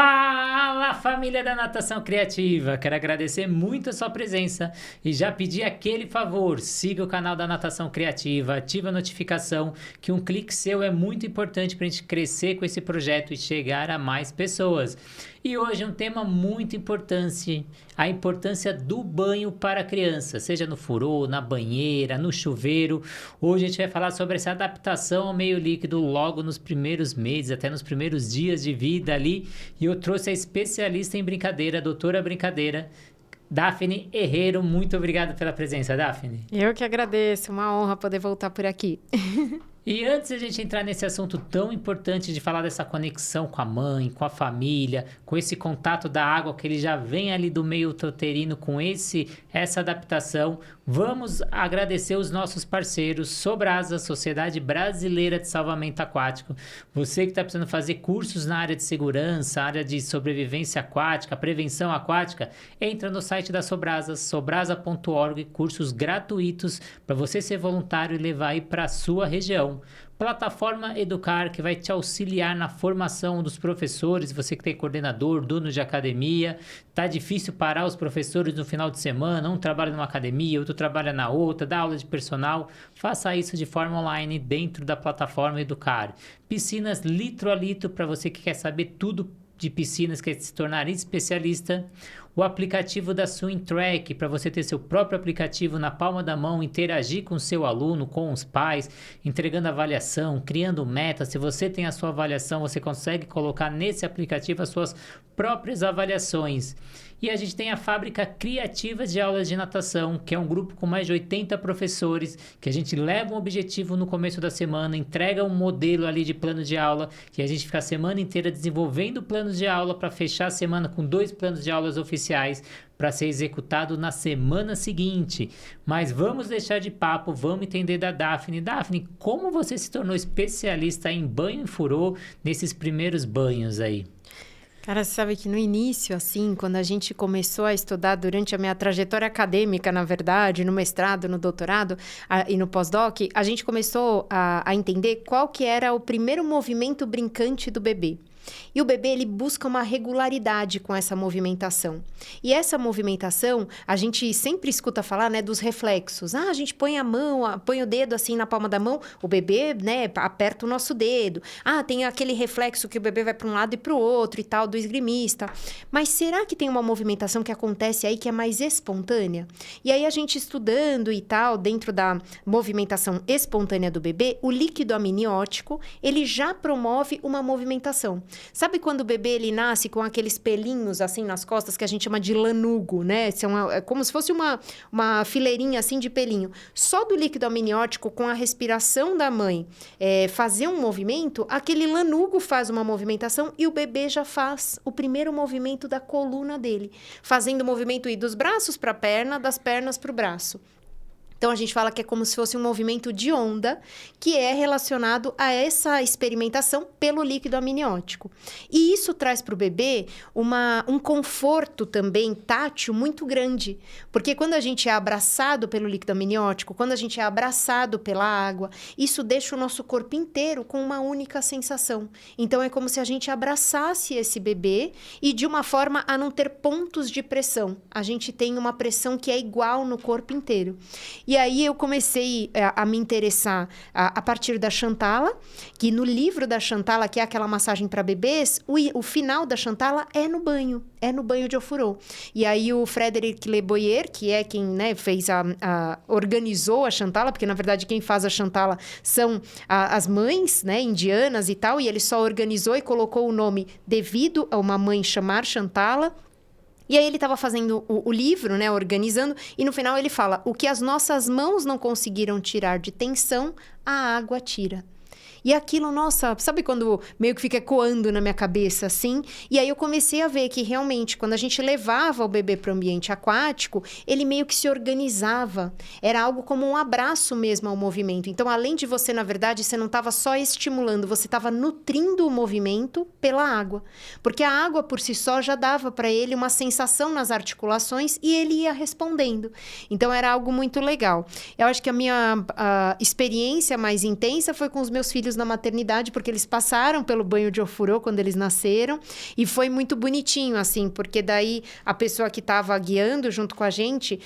Fala, família da Natação Criativa! Quero agradecer muito a sua presença e já pedir aquele favor, siga o canal da Natação Criativa, ative a notificação, que um clique seu é muito importante para a gente crescer com esse projeto e chegar a mais pessoas. E hoje é um tema muito importante, a importância do banho para a criança, seja no furô, na banheira, no chuveiro. Hoje a gente vai falar sobre essa adaptação ao meio líquido logo nos primeiros meses, até nos primeiros dias de vida ali. E eu trouxe a especialista em brincadeira, a doutora Brincadeira, Daphne Herrero. Muito obrigado pela presença, Daphne. Eu que agradeço, uma honra poder voltar por aqui. E antes de a gente entrar nesse assunto tão importante de falar dessa conexão com a mãe, com a família, com esse contato da água que ele já vem ali do meio uterino com essa adaptação, vamos agradecer os nossos parceiros, Sobrasa, Sociedade Brasileira de Salvamento Aquático. Você que está precisando fazer cursos na área de segurança, área de sobrevivência aquática, prevenção aquática, entra no site da Sobrasa, sobrasa.org, cursos gratuitos para você ser voluntário e levar aí para a sua região. Plataforma Educar, que vai te auxiliar na formação dos professores, você que tem coordenador, dono de academia, tá difícil parar os professores no final de semana, um trabalha numa academia, outro trabalha na outra, dá aula de personal, faça isso de forma online dentro da plataforma Educar. Piscinas litro a litro, para você que quer saber tudo de piscinas, quer se tornar especialista. O aplicativo da Swim Track, para você ter seu próprio aplicativo na palma da mão, interagir com o seu aluno, com os pais, entregando avaliação, criando metas. Se você tem a sua avaliação, você consegue colocar nesse aplicativo as suas próprias avaliações. E a gente tem a Fábrica Criativa de Aulas de Natação, que é um grupo com mais de 80 professores, que a gente leva um objetivo no começo da semana, entrega um modelo ali de plano de aula, que a gente fica a semana inteira desenvolvendo planos de aula para fechar a semana com 2 planos de aulas oficiais para ser executado na semana seguinte. Mas vamos deixar de papo, vamos entender da Daphne. Daphne, como você se tornou especialista em banho e furô nesses primeiros banhos aí? Cara, você sabe que no início, assim, quando a gente começou a estudar durante a minha trajetória acadêmica, na verdade, no mestrado, no doutorado e no pós-doc, a gente começou a entender qual que era o primeiro movimento brincante do bebê. E o bebê, ele busca uma regularidade com essa movimentação. E essa movimentação, a gente sempre escuta falar, né, dos reflexos. A gente põe a mão, põe o dedo assim na palma da mão, o bebê, né, aperta o nosso dedo. Tem aquele reflexo que o bebê vai para um lado e para o outro e tal, do esgrimista. Mas será que tem uma movimentação que acontece aí que é mais espontânea? E aí a gente estudando e tal, dentro da movimentação espontânea do bebê, o líquido amniótico, ele já promove uma movimentação. Sabe quando o bebê ele nasce com aqueles pelinhos assim nas costas que a gente chama de lanugo, né? É como se fosse uma fileirinha assim de pelinho. Só do líquido amniótico com a respiração da mãe fazer um movimento, aquele lanugo faz uma movimentação e o bebê já faz o primeiro movimento da coluna dele, fazendo o movimento dos braços para a perna, das pernas para o braço. Então, a gente fala que é como se fosse um movimento de onda que é relacionado a essa experimentação pelo líquido amniótico. E isso traz para o bebê um conforto também tátil muito grande. Porque quando a gente é abraçado pelo líquido amniótico, quando a gente é abraçado pela água, isso deixa o nosso corpo inteiro com uma única sensação. Então, é como se a gente abraçasse esse bebê e de uma forma a não ter pontos de pressão. A gente tem uma pressão que é igual no corpo inteiro. E aí eu comecei a me interessar a partir da Shantala, que no livro da Shantala, que é aquela massagem para bebês, o final da Shantala é no banho de ofurô. E aí o Frédéric Le Boyer, que é quem, né, organizou a Shantala, porque na verdade quem faz a Shantala são as mães, né, indianas e tal, e ele só organizou e colocou o nome devido a uma mãe chamar Shantala. E aí ele estava fazendo o livro, né, organizando, e no final ele fala: o que as nossas mãos não conseguiram tirar de tensão, a água tira. E aquilo, nossa, sabe quando meio que fica ecoando na minha cabeça, assim? E aí eu comecei a ver que realmente, quando a gente levava o bebê para o ambiente aquático, ele meio que se organizava. Era algo como um abraço mesmo ao movimento. Então, além de você, na verdade, você não estava só estimulando, você estava nutrindo o movimento pela água. Porque a água, por si só, já dava para ele uma sensação nas articulações e ele ia respondendo. Então, era algo muito legal. Eu acho que a minha experiência mais intensa foi com os meus filhos filhos na maternidade, porque eles passaram pelo banho de ofurô quando eles nasceram. E foi muito bonitinho, assim, porque daí a pessoa que estava guiando junto com a gente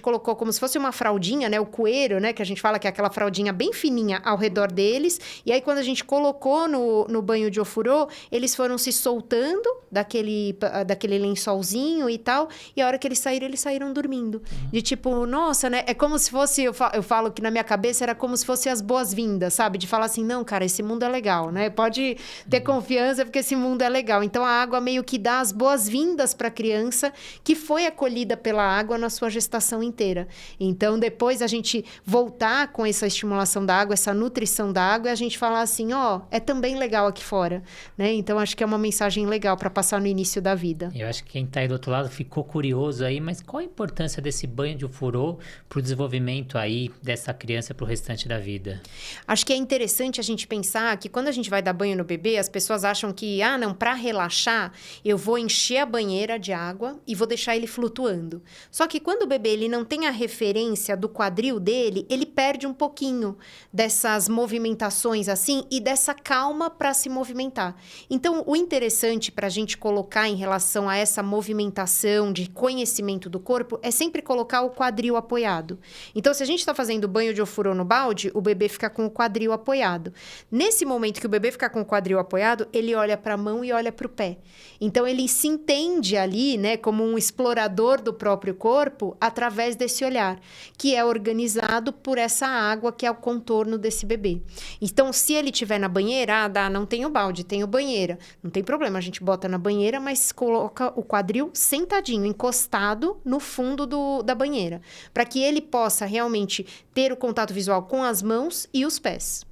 colocou como se fosse uma fraldinha, né? O coeiro, né? Que a gente fala que é aquela fraldinha bem fininha ao redor deles. E aí, quando a gente colocou no banho de ofurô, eles foram se soltando daquele lençolzinho e tal. E a hora que eles saíram dormindo. De tipo, nossa, né? É como se fosse, eu falo que na minha cabeça era como se fosse as boas-vindas, sabe? De falar assim, não, cara, esse mundo é legal, né? Pode ter confiança porque esse mundo é legal. Então, a água meio que dá as boas-vindas para a criança que foi acolhida pela água na sua gestação inteira. Então, depois a gente voltar com essa estimulação da água, essa nutrição da água, e a gente falar assim, ó, é também legal aqui fora, né? Então, acho que é uma mensagem legal para passar no início da vida. Eu acho que quem está aí do outro lado ficou curioso aí, mas qual a importância desse banho de ofurô para o desenvolvimento aí dessa criança para o restante da vida? Acho que é interessante a gente pensar que quando a gente vai dar banho no bebê, as pessoas acham que, não, para relaxar, eu vou encher a banheira de água e vou deixar ele flutuando. Só que quando o bebê ele não tem a referência do quadril dele, ele perde um pouquinho dessas movimentações assim e dessa calma para se movimentar. Então, o interessante para a gente colocar em relação a essa movimentação de conhecimento do corpo é sempre colocar o quadril apoiado. Então, se a gente está fazendo banho de ofurô no balde, o bebê fica com o quadril apoiado. Nesse momento que o bebê fica com o quadril apoiado, ele olha para a mão e olha para o pé. Então, ele se entende ali, né, como um explorador do próprio corpo através desse olhar, que é organizado por essa água que é o contorno desse bebê. Então, se ele estiver na banheira, não tem o balde, tem o banheira. Não tem problema, a gente bota na banheira, mas coloca o quadril sentadinho, encostado no fundo da banheira, para que ele possa realmente ter o contato visual com as mãos e os pés.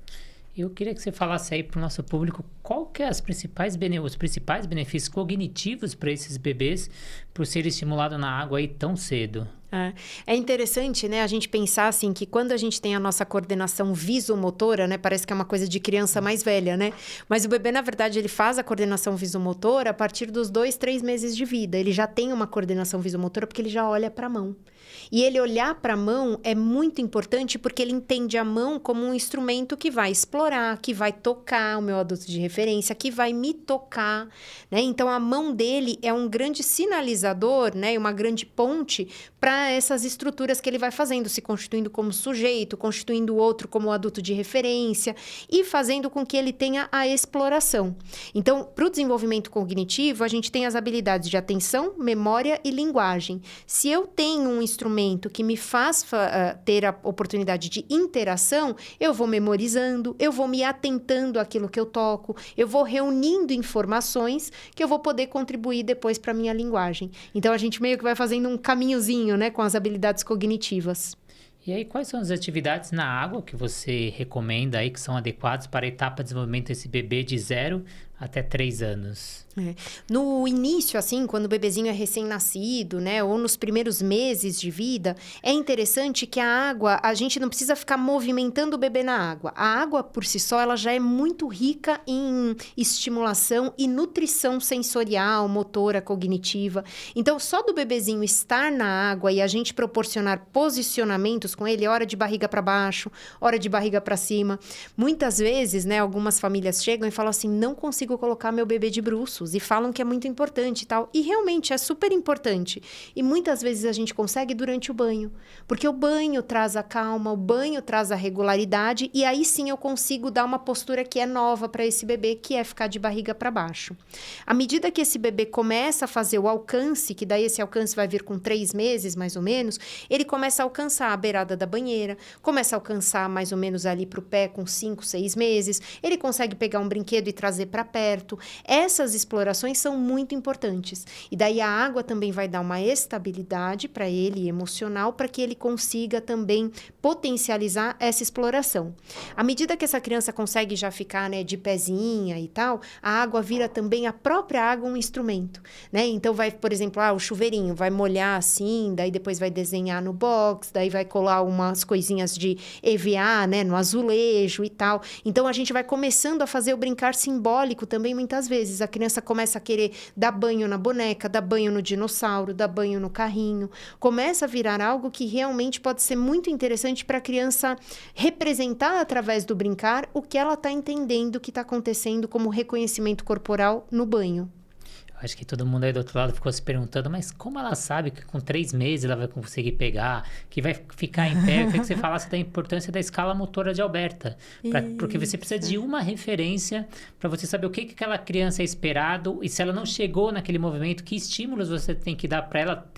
Eu queria que você falasse aí para o nosso público qual que é os principais benefícios cognitivos para esses bebês por ser estimulado na água aí tão cedo. É interessante, né, a gente pensar assim que quando a gente tem a nossa coordenação visomotora, né, parece que é uma coisa de criança mais velha, né? Mas o bebê, na verdade, ele faz a coordenação visomotora a partir dos 2, 3 meses de vida. Ele já tem uma coordenação visomotora porque ele já olha para a mão. E ele olhar para a mão é muito importante porque ele entende a mão como um instrumento que vai explorar, que vai tocar o meu adulto de referência, que vai me tocar, né? Então, a mão dele é um grande sinalizador, né? Uma grande ponte para essas estruturas que ele vai fazendo, se constituindo como sujeito, constituindo o outro como adulto de referência e fazendo com que ele tenha a exploração. Então, para o desenvolvimento cognitivo, a gente tem as habilidades de atenção, memória e linguagem. Se eu tenho um instrumento que me faz ter a oportunidade de interação, eu vou memorizando, eu vou me atentando àquilo que eu toco, eu vou reunindo informações que eu vou poder contribuir depois para a minha linguagem. Então, a gente meio que vai fazendo um caminhozinho, né, com as habilidades cognitivas. E aí, quais são as atividades na água que você recomenda aí que são adequadas para a etapa de desenvolvimento desse bebê de 0 até 3 anos? No início, assim, quando o bebezinho é recém-nascido, né, ou nos primeiros meses de vida, é interessante que a água, a gente não precisa ficar movimentando o bebê na água. A água, por si só, ela já é muito rica em estimulação e nutrição sensorial, motora, cognitiva. Então, só do bebezinho estar na água e a gente proporcionar posicionamentos com ele, hora de barriga para baixo, hora de barriga para cima. Muitas vezes, né, algumas famílias chegam e falam assim, não consigo colocar meu bebê de bruços. E falam que é muito importante e tal. E realmente é super importante. E muitas vezes a gente consegue durante o banho. Porque o banho traz a calma, o banho traz a regularidade. E aí sim eu consigo dar uma postura que é nova para esse bebê, que é ficar de barriga para baixo. À medida que esse bebê começa a fazer o alcance, que daí esse alcance vai vir com 3 meses, mais ou menos, ele começa a alcançar a beirada da banheira, começa a alcançar mais ou menos ali para o pé com 5, 6 meses. Ele consegue pegar um brinquedo e trazer para perto. Essas explorações são muito importantes. E daí a água também vai dar uma estabilidade para ele, emocional, para que ele consiga também potencializar essa exploração. À medida que essa criança consegue já ficar, né, de pezinha e tal, a água vira também a própria água um instrumento, né? Então vai, por exemplo, o chuveirinho vai molhar assim, daí depois vai desenhar no box, daí vai colar umas coisinhas de EVA, né, no azulejo e tal. Então a gente vai começando a fazer o brincar simbólico físico também, muitas vezes. A criança começa a querer dar banho na boneca, dar banho no dinossauro, dar banho no carrinho. Começa a virar algo que realmente pode ser muito interessante para a criança representar, através do brincar, o que ela está entendendo que está acontecendo como reconhecimento corporal no banho. Acho que todo mundo aí do outro lado ficou se perguntando, mas como ela sabe que com 3 meses ela vai conseguir pegar, que vai ficar em pé? Eu queria que você falasse da importância da escala motora de Alberta. Porque você precisa de uma referência para você saber o que aquela criança é esperado e se ela não chegou naquele movimento, que estímulos você tem que dar para ela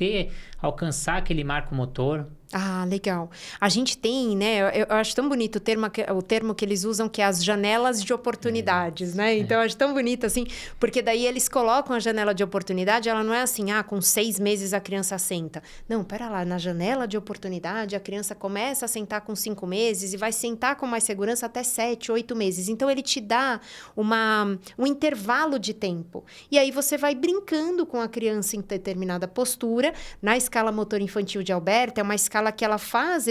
alcançar aquele marco motor. Ah, legal. A gente tem, né? Eu acho tão bonito o termo que eles usam, que é as janelas de oportunidades, né? Então, eu acho tão bonito, assim, porque daí eles colocam a janela de oportunidade, ela não é assim, com 6 meses a criança senta. Não, pera lá, na janela de oportunidade, a criança começa a sentar com 5 meses e vai sentar com mais segurança até 7, 8 meses. Então, ele te dá um intervalo de tempo. E aí, você vai brincando com a criança em determinada postura. Na escala motor infantil de Alberta, é uma escala que ela faz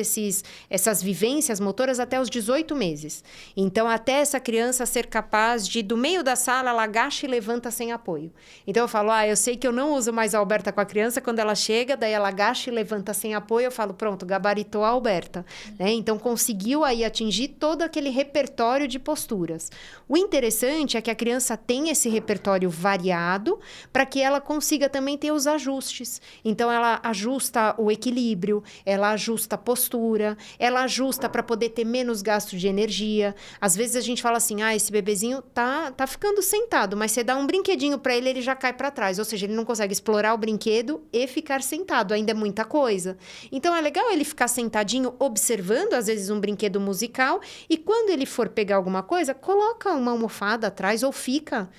essas vivências motoras até os 18 meses. Então, até essa criança ser capaz de, do meio da sala, ela agacha e levanta sem apoio. Então, eu falo, eu sei que eu não uso mais a Alberta com a criança, quando ela chega, daí ela agacha e levanta sem apoio, eu falo, pronto, gabaritou a Alberta. Né? Então, conseguiu aí atingir todo aquele repertório de posturas. O interessante é que a criança tem esse repertório variado para que ela consiga também ter os ajustes. Então, ela ajusta o equilíbrio, ela ajusta a postura, ela ajusta para poder ter menos gasto de energia. Às vezes a gente fala assim, esse bebezinho tá ficando sentado, mas você dá um brinquedinho para ele, ele já cai para trás. Ou seja, ele não consegue explorar o brinquedo e ficar sentado, ainda é muita coisa. Então, é legal ele ficar sentadinho, observando, às vezes, um brinquedo musical, e quando ele for pegar alguma coisa, coloca uma almofada atrás ou fica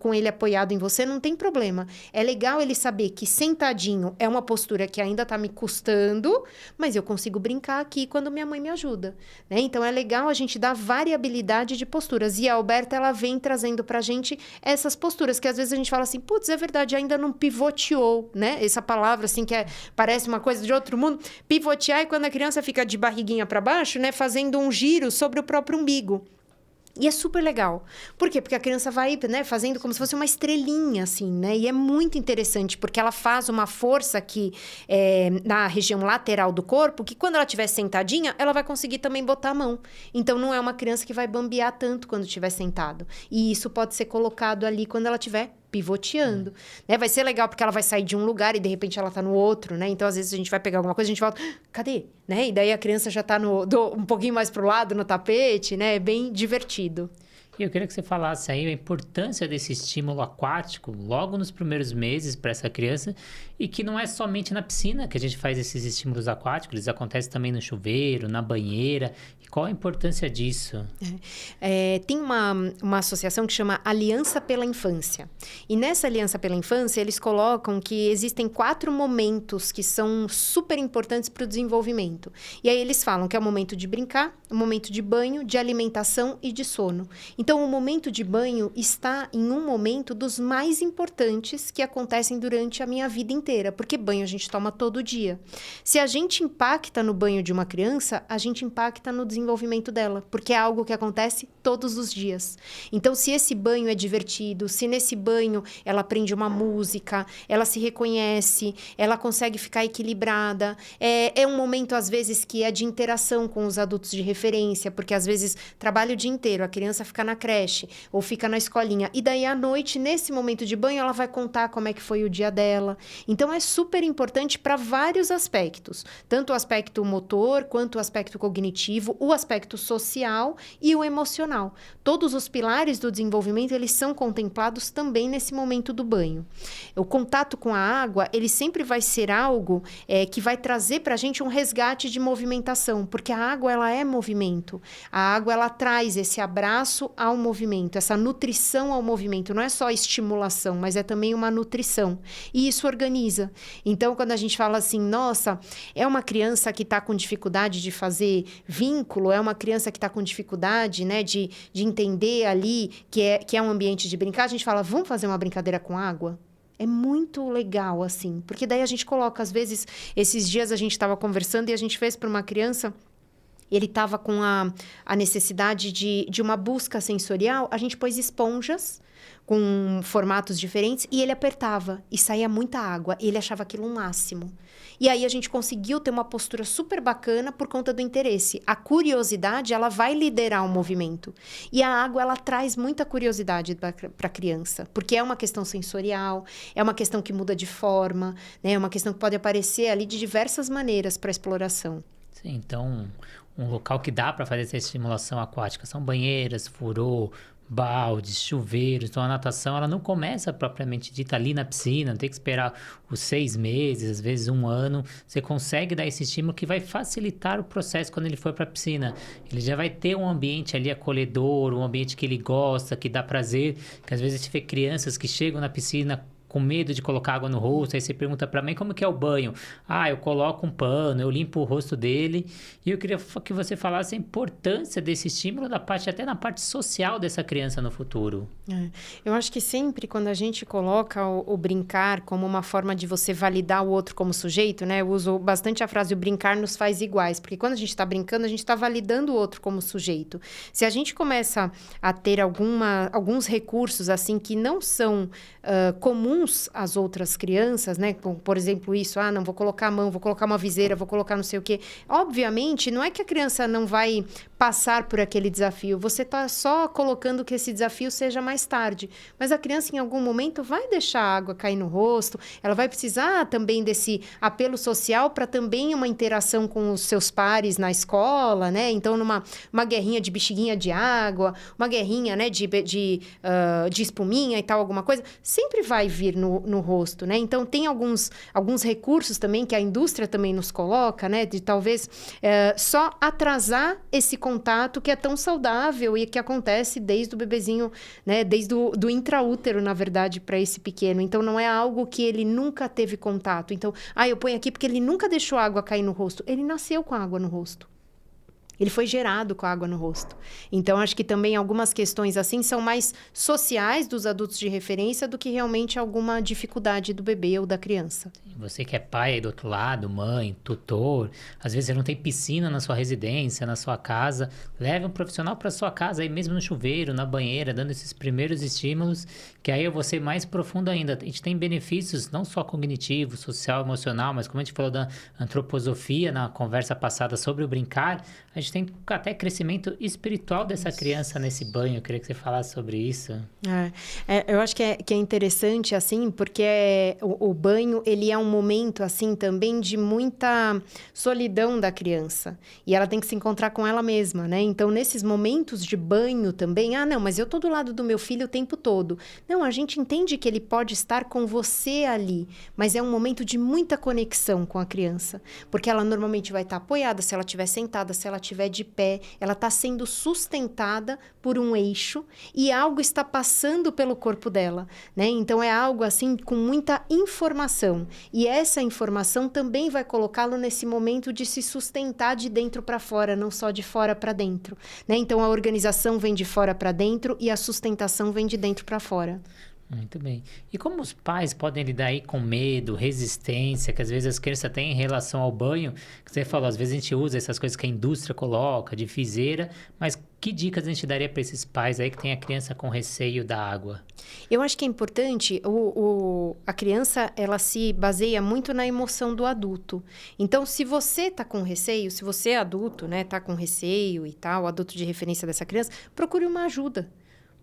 com ele apoiado em você, não tem problema. É legal ele saber que sentadinho é uma postura que ainda tá me custando, mas eu consigo brincar aqui quando minha mãe me ajuda, né? Então, é legal a gente dar variabilidade de posturas. E a Alberta, ela vem trazendo pra gente essas posturas, que às vezes a gente fala assim, putz, é verdade, ainda não pivoteou, né? Essa palavra, assim, que parece uma coisa de outro mundo. Pivotear é quando a criança fica de barriguinha para baixo, né? Fazendo um giro sobre o próprio umbigo. E é super legal. Por quê? Porque a criança vai, né, fazendo como se fosse uma estrelinha, assim, né? E é muito interessante, porque ela faz uma força aqui na região lateral do corpo, que quando ela estiver sentadinha, ela vai conseguir também botar a mão. Então, não é uma criança que vai bambear tanto quando estiver sentado. E isso pode ser colocado ali quando ela estiver pivoteando, né? Vai ser legal porque ela vai sair de um lugar e de repente ela tá no outro, né? Então, às vezes, a gente vai pegar alguma coisa e a gente volta, cadê? Né? E daí a criança já tá um pouquinho mais pro lado, no tapete, né? É bem divertido. E eu queria que você falasse aí a importância desse estímulo aquático logo nos primeiros meses para essa criança, e que não é somente na piscina que a gente faz esses estímulos aquáticos, eles acontecem também no chuveiro, na banheira. E qual a importância disso? Tem uma associação que chama Aliança pela Infância. E nessa Aliança pela Infância, eles colocam que existem 4 momentos que são super importantes para o desenvolvimento. E aí eles falam que é o momento de brincar, o momento de banho, de alimentação e de sono. Então, o momento de banho está em um momento dos mais importantes que acontecem durante a minha vida inteira, porque banho a gente toma todo dia. Se a gente impacta no banho de uma criança, a gente impacta no desenvolvimento dela, porque é algo que acontece todos os dias. Então, se esse banho é divertido, se nesse banho ela aprende uma música, ela se reconhece, ela consegue ficar equilibrada, é um momento, às vezes, que é de interação com os adultos de referência, porque, às vezes, trabalha o dia inteiro, a criança fica na creche ou fica na escolinha. E daí, à noite, nesse momento de banho, ela vai contar como é que foi o dia dela. Então, é super importante para vários aspectos. Tanto o aspecto motor, quanto o aspecto cognitivo, o aspecto social e o emocional. Todos os pilares do desenvolvimento, eles são contemplados também nesse momento do banho. O contato com a água, ele sempre vai ser algo que vai trazer para a gente um resgate de movimentação, porque a água, ela é movimento. A água, ela traz esse abraço ao movimento, essa nutrição ao movimento. Não é só estimulação, mas é também uma nutrição. E isso organiza. Então, quando a gente fala assim, nossa, é uma criança que está com dificuldade de fazer vínculo, é uma criança que está com dificuldade, né, de entender ali que é um ambiente de brincar, a gente fala, vamos fazer uma brincadeira com água? É muito legal, assim, porque daí a gente coloca, às vezes, esses dias a gente estava conversando e a gente fez para uma criança ele estava com a necessidade de uma busca sensorial, a gente pôs esponjas com formatos diferentes e ele apertava e saía muita água. E ele achava aquilo um máximo. E aí a gente conseguiu ter uma postura super bacana por conta do interesse. A curiosidade, ela vai liderar o movimento. E a água, ela traz muita curiosidade para a criança, porque é uma questão sensorial, é uma questão que muda de forma, né? É uma questão que pode aparecer ali de diversas maneiras para exploração. Sim, então, um local que dá para fazer essa estimulação aquática são banheiras, furô, baldes, chuveiros. Então, a natação, ela não começa propriamente dita ali na piscina, não tem que esperar os 6 meses, às vezes 1 ano. Você consegue dar esse estímulo que vai facilitar o processo quando ele for para a piscina. Ele já vai ter um ambiente ali acolhedor, um ambiente que ele gosta, que dá prazer. Que às vezes você vê crianças que chegam na piscina com medo de colocar água no rosto, aí você pergunta pra mãe como que é o banho. Eu coloco um pano, eu limpo o rosto dele. E eu queria que você falasse a importância desse estímulo até na parte social dessa criança no futuro. Eu acho que sempre quando a gente coloca o brincar como uma forma de você validar o outro como sujeito, né? Eu uso bastante a frase o brincar nos faz iguais, porque quando a gente está brincando, a gente está validando o outro como sujeito. Se a gente começa a ter alguns recursos assim que não são comuns às outras crianças, né? Por exemplo, isso, não vou colocar a mão, vou colocar uma viseira, vou colocar não sei o quê. Obviamente, não é que a criança não vai passar por aquele desafio, você está só colocando que esse desafio seja mais tarde. Mas a criança, em algum momento, vai deixar a água cair no rosto, ela vai precisar também desse apelo social para também uma interação com os seus pares na escola, né? Então, uma guerrinha de bexiguinha de água, uma guerrinha, né, de espuminha e tal, alguma coisa, sempre vai vir no rosto, né? Então, tem alguns recursos também que a indústria também nos coloca, né? De talvez só atrasar esse contato que é tão saudável e que acontece desde o bebezinho, né? Desde do intraútero, na verdade, para esse pequeno. Então, não é algo que ele nunca teve contato. Então, eu ponho aqui porque ele nunca deixou a água cair no rosto. Ele nasceu com a água no rosto. Ele foi gerado com a água no rosto. Então, acho que também algumas questões assim são mais sociais dos adultos de referência do que realmente alguma dificuldade do bebê ou da criança. Você que é pai aí do outro lado, mãe, tutor, às vezes você não tem piscina na sua residência, na sua casa, leve um profissional para sua casa, aí mesmo no chuveiro, na banheira, dando esses primeiros estímulos, que aí eu vou ser mais profundo ainda. A gente tem benefícios não só cognitivo, social, emocional, mas como a gente falou da antroposofia na conversa passada sobre o brincar, a gente tem até crescimento espiritual dessa criança nesse banho. Eu queria que você falasse sobre isso. Eu acho que é interessante, assim, porque o banho, ele é um momento, assim, também de muita solidão da criança. E ela tem que se encontrar com ela mesma, né? Então, nesses momentos de banho também, não, mas eu tô do lado do meu filho o tempo todo. Não, a gente entende que ele pode estar com você ali, mas é um momento de muita conexão com a criança. Porque ela normalmente vai estar apoiada, se ela estiver sentada, se ela estiver de pé, ela está sendo sustentada por um eixo e algo está passando pelo corpo dela, né? Então, é algo assim com muita informação. E essa informação também vai colocá-lo nesse momento de se sustentar de dentro para fora, não só de fora para dentro, né? Então, a organização vem de fora para dentro e a sustentação vem de dentro para fora. Muito bem. E como os pais podem lidar aí com medo, resistência, que às vezes as crianças têm em relação ao banho? Que você falou, às vezes a gente usa essas coisas que a indústria coloca, de viseira, mas que dicas a gente daria para esses pais aí que tem a criança com receio da água? Eu acho que é importante, a criança, ela se baseia muito na emoção do adulto. Então, se você tá com receio, se você é adulto, né, tá com receio e tal, adulto de referência dessa criança, procure uma ajuda.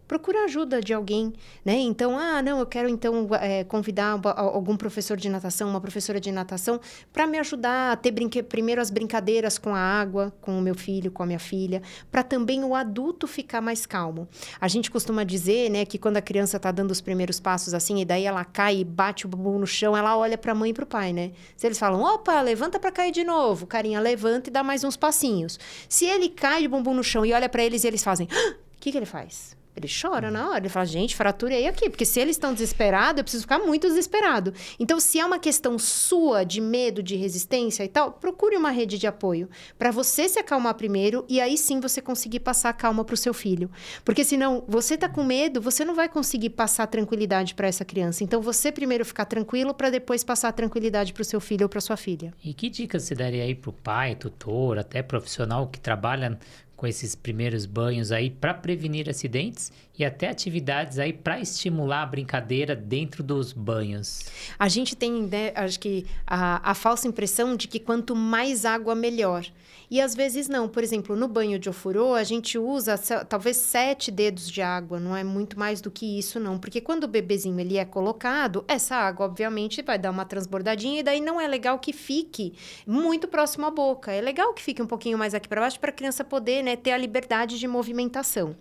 Procura ajuda de alguém, né? Então, não, eu quero então convidar algum professor de natação, uma professora de natação, para me ajudar a ter primeiro as brincadeiras com a água, com o meu filho, com a minha filha, para também o adulto ficar mais calmo. A gente costuma dizer, né, que quando a criança está dando os primeiros passos assim, e daí ela cai e bate o bumbum no chão, ela olha para a mãe e para o pai, né? Se eles falam, opa, levanta para cair de novo, o carinha levanta e dá mais uns passinhos. Se ele cai de bumbum no chão e olha para eles e eles fazem, o que ele faz? Ele chora na hora, ele fala, gente, fraturei aqui, porque se eles estão desesperados, eu preciso ficar muito desesperado. Então, se é uma questão sua de medo, de resistência e tal, procure uma rede de apoio para você se acalmar primeiro e aí sim você conseguir passar a calma para o seu filho. Porque senão, você tá com medo, você não vai conseguir passar tranquilidade para essa criança. Então, você primeiro ficar tranquilo para depois passar a tranquilidade para o seu filho ou para sua filha. E que dicas você daria aí pro pai, tutor, até profissional que trabalha com esses primeiros banhos aí para prevenir acidentes e até atividades aí para estimular a brincadeira dentro dos banhos? A gente tem, né, acho que a falsa impressão de que quanto mais água, melhor. E às vezes não. Por exemplo, no banho de ofurô, a gente usa talvez 7 dedos de água. Não é muito mais do que isso, não. Porque quando o bebezinho ele é colocado, essa água, obviamente, vai dar uma transbordadinha. E daí não é legal que fique muito próximo à boca. É legal que fique um pouquinho mais aqui para baixo para a criança poder, né, ter a liberdade de movimentação.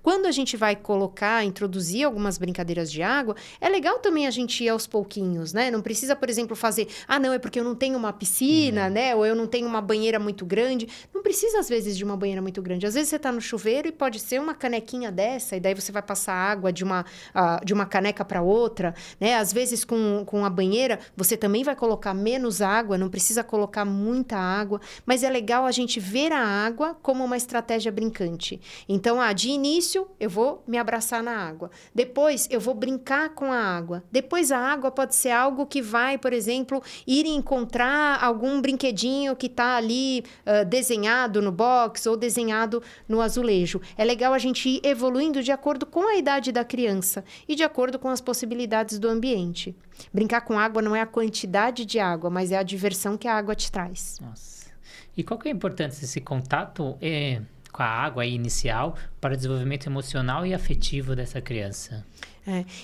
Quando a gente vai colocar, introduzir algumas brincadeiras de água, é legal também a gente ir aos pouquinhos, né? Não precisa, por exemplo, fazer... não, é porque eu não tenho uma piscina, né? Ou eu não tenho uma banheira muito grande. Não precisa, às vezes, de uma banheira muito grande. Às vezes, você está no chuveiro e pode ser uma canequinha dessa, e daí você vai passar água de uma caneca para outra, né? Às vezes, com a banheira, você também vai colocar menos água, não precisa colocar muita água, mas é legal a gente ver a água como uma estratégia brincante. Então, de início, eu vou me abraçar na água. Depois, eu vou brincar com a água. Depois, a água pode ser algo que vai, por exemplo, ir encontrar algum brinquedinho que está ali desenhado no box ou desenhado no azulejo. É legal a gente ir evoluindo de acordo com a idade da criança e de acordo com as possibilidades do ambiente. Brincar com água não é a quantidade de água, mas é a diversão que a água te traz. Nossa. E qual que é a importância desse contato com a água aí inicial para o desenvolvimento emocional e afetivo dessa criança?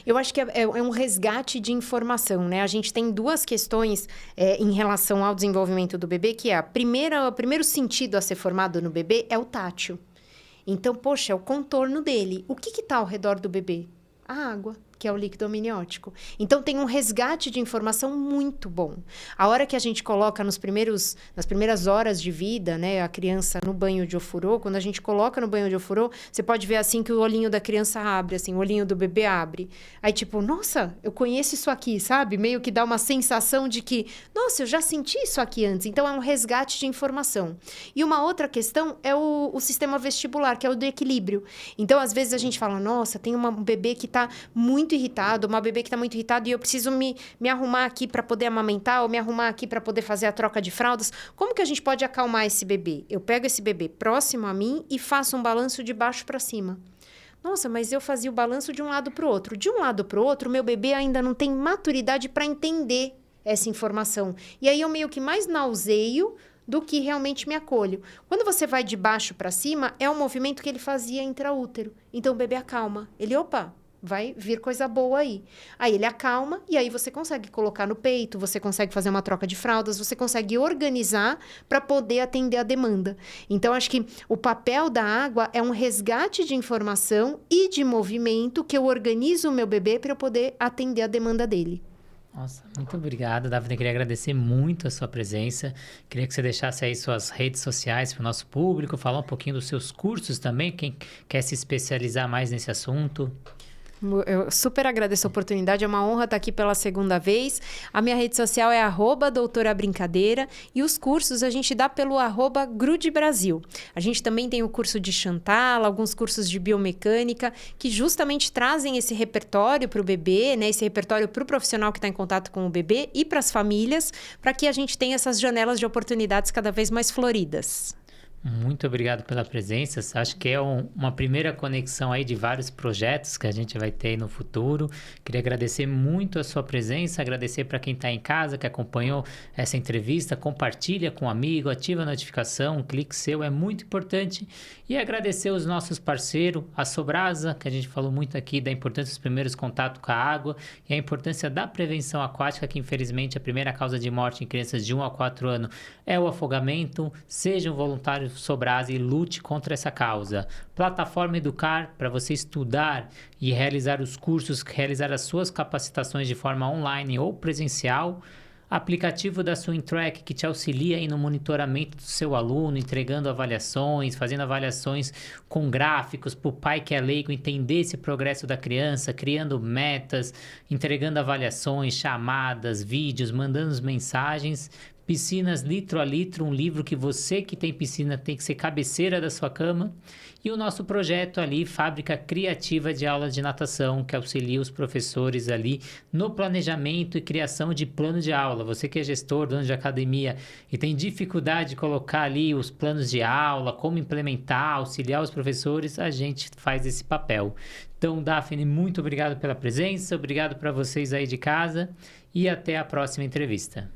Eu acho que é um resgate de informação, né? A gente tem duas questões em relação ao desenvolvimento do bebê, que é o primeiro sentido a ser formado no bebê é o tátil. Então, poxa, é o contorno dele. O que está ao redor do bebê? A água, que é o líquido amniótico. Então, tem um resgate de informação muito bom. A hora que a gente coloca nas primeiras horas de vida, né, a criança no banho de ofurô, quando a gente coloca no banho de ofurô, você pode ver assim que o olhinho da criança abre, assim, o olhinho do bebê abre. Aí, tipo, nossa, eu conheço isso aqui, sabe? Meio que dá uma sensação de que, nossa, eu já senti isso aqui antes. Então, é um resgate de informação. E uma outra questão é o sistema vestibular, que é o do equilíbrio. Então, às vezes, a gente fala, nossa, tem um bebê que está muito irritado, uma bebê que está muito irritada e eu preciso me arrumar aqui para poder amamentar ou me arrumar aqui para poder fazer a troca de fraldas. Como que a gente pode acalmar esse bebê? Eu pego esse bebê próximo a mim e faço um balanço de baixo para cima. Nossa, mas eu fazia o balanço de um lado para o outro. De um lado para o outro, meu bebê ainda não tem maturidade para entender essa informação. E aí eu meio que mais nauseio do que realmente me acolho. Quando você vai de baixo para cima, é um movimento que ele fazia intraútero. Então o bebê acalma. Ele, opa, vai vir coisa boa aí. Aí ele acalma e aí você consegue colocar no peito, você consegue fazer uma troca de fraldas, você consegue organizar para poder atender a demanda. Então, acho que o papel da água é um resgate de informação e de movimento que eu organizo o meu bebê para eu poder atender a demanda dele. Nossa, muito obrigado, Daphne. Queria agradecer muito a sua presença. Queria que você deixasse aí suas redes sociais para o nosso público, falar um pouquinho dos seus cursos também, quem quer se especializar mais nesse assunto. Eu super agradeço a oportunidade, é uma honra estar aqui pela segunda vez. A minha rede social é @doutorabrincadeira e os cursos a gente dá pelo @grudebrasil. A gente também tem o curso de Chantal, alguns cursos de biomecânica, que justamente trazem esse repertório para o bebê, né? Esse repertório para o profissional que está em contato com o bebê e para as famílias, para que a gente tenha essas janelas de oportunidades cada vez mais floridas. Muito obrigado pela presença. Acho que é uma primeira conexão aí de vários projetos que a gente vai ter no futuro. Queria agradecer muito a sua presença, agradecer para quem está em casa, que acompanhou essa entrevista. Compartilha com um amigo, ativa a notificação, um clique seu é muito importante. E agradecer os nossos parceiros, a Sobrasa, que a gente falou muito aqui da importância dos primeiros contatos com a água e a importância da prevenção aquática, que infelizmente a primeira causa de morte em crianças de 1 a 4 anos é o afogamento. Seja um voluntário Sobrasa e lute contra essa causa. Plataforma Educar, para você estudar e realizar os cursos, realizar as suas capacitações de forma online ou presencial. aplicativo da Swimtrack que te auxilia aí no monitoramento do seu aluno, entregando avaliações, fazendo avaliações com gráficos para o pai que é leigo entender esse progresso da criança, criando metas, entregando avaliações, chamadas, vídeos, mandando mensagens. Piscinas litro a litro, um livro que você que tem piscina tem que ser cabeceira da sua cama. E o nosso projeto ali, Fábrica Criativa de Aulas de Natação, que auxilia os professores ali no planejamento e criação de plano de aula. Você que é gestor, dono de academia e tem dificuldade de colocar ali os planos de aula, como implementar, auxiliar os professores, a gente faz esse papel. Então, Daphne, muito obrigado pela presença, obrigado para vocês aí de casa e até a próxima entrevista.